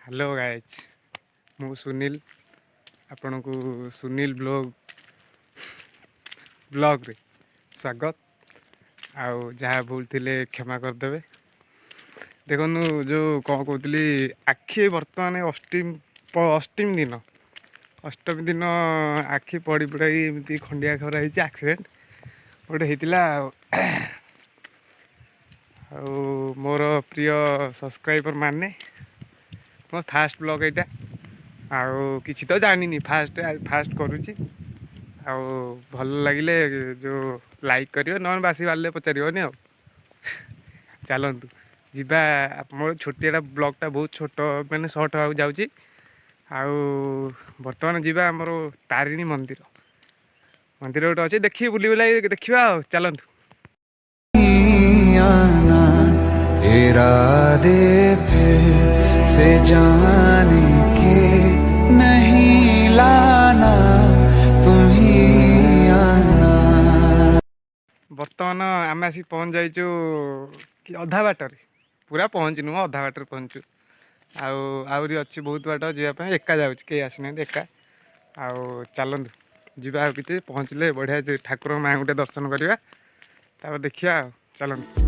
Hello guys मु सुनील आपण को सुनील ब्लॉग रे स्वागत। आउ जहाँ भूल थिले क्षमा करदे। देखु जो कौन कहती आखि बर्तमान अष्टमी दिन अष्टमी दिन आखि पड़ पड़ाई एमती खंडिया खरा एक्सीडेंट गोटे होता। मोर प्रिय सब्सक्राइबर माने मो फास्ट ब्लॉग यहाँ आउ किसी तो जानी फास्ट करुच्ची आउ भल लगिले जो लाइक करियो न बासी बारे पचारनी आ चलतु जीवा मोर छोटिया ब्लॉगटा बहुत छोट मैंने सर्ट हाँ जाऊँगी। आउ बर्तमान जीवा आमर तारिणी मंदिर गोटे अच्छे देखिए बुली बुला देखा चलतु। इरादे फिर से जाने के नहीं लाना तुम्ही आना। बर्तमान आम आसिक पहुँच जाइचु कि अधा बाटर पूरा पहुँचनु अधा बाटर पहुँचु आहरी अच्छी बहुत बाट जावाई एका जाऊँ कहीं आसना एका आउ चलतु जीवा भी पहुँचले बढ़िया ठाकुर माँ गोटे दर्शन करवा देखिया चलतु।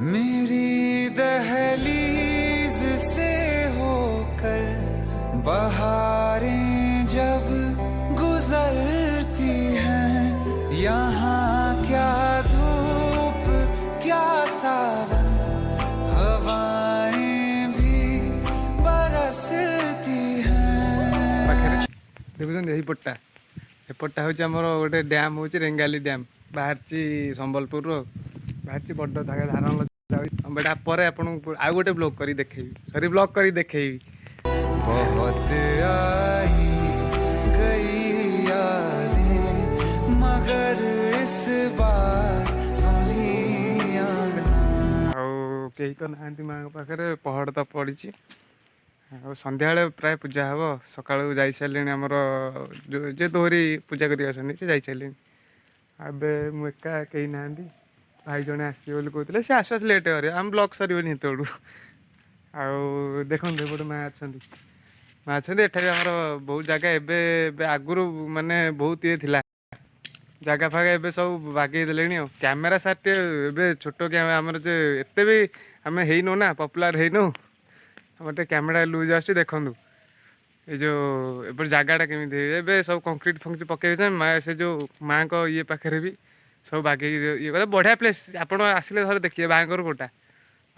मेरी दहलीज से होकर बहारें जब गुजरती हैं, यहाँ क्या धूप क्या सावन हवाएं भी बरसती हैं। देखुन यही पट्टा एपटा हूँ आमर गोटे डैम हूँ रेंगाली डैम बाहर संबलपुर बाहर बड़ जगह धारण बेटा पर आपन आउ गोटे ब्लॉग करी देखेबी सॉरी ब्लॉग करी देखेबी। बहुत आई गई यादें मगर इस बार तुम्ही आना। आउ कहीं तो नहांती माँ पाखे पहाड़ तो पड़ी संध्या प्राय पूजा हम सका जा सारे आमर जे दोहरी पूजा कर जा सारे एबे मुझा कहीं ना भाई जड़े आसो कहते सी आस लेट हो आम ब्लॉग सर तो आउ देखते एपटे माँ अच्छा माँ अच्छा एठार आमर बहुत जगह एवं आगुरी मानने बहुत ये थिला जगह फागा एवं सब बागे दे कैमेरा सार्ट ए छोट आमर जो एत भी आम हो ना पपुलार हो गोटे कैमेरा लुज आस देखूँ ये जो एपटे जगहटा केमी सब कंक्रीट फंक्रीट पकई माँ से जो माँ को ये पाखे भी सब बागे ये कहते बढ़िया प्लेस आप आसिले थोड़े देखिए बाँगर कोटा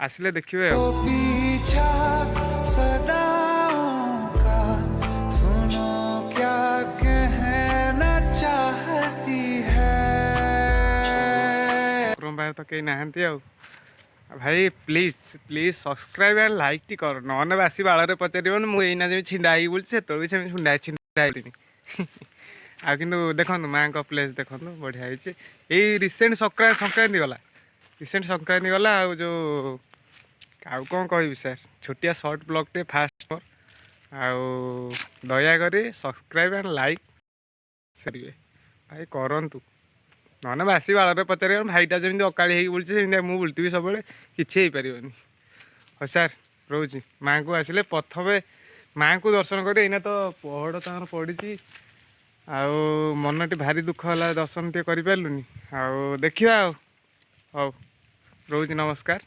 आसिले देखिए। पीछा सदाओं का सुनो क्या कहना चाहती है। तो कहीं नहांती भाई please please subscribe and like T कर न बासी बाड़े पचार मुझे जमी छिंडा ही बोलती से छुंडा छिंडा आ कि देखो माँ का प्लेस देखो बढ़िया ये रिसेंट संक्रांति गला रिसेंट संक्रांति गला आ जो आउ कौन कह सर छोटिया सर्ट ब्लॉगटे फास्ट पर आउ दयाकोरी सब्सक्राइब एंड लाइक करेंगे भाई करंतु ना बासी बाड़े पचार भाईटा जमी अकाली हो बोलती मुझे बुलती सब किसी हो पार हाँ सार रोचे माँ को आसिले प्रथम माँ को दर्शन कर एना तो पहड़ तक पड़ी आउ मन टी भारी दुख है दर्शन टे कर पार्लुनि आउ देखा हौ रोज नमस्कार।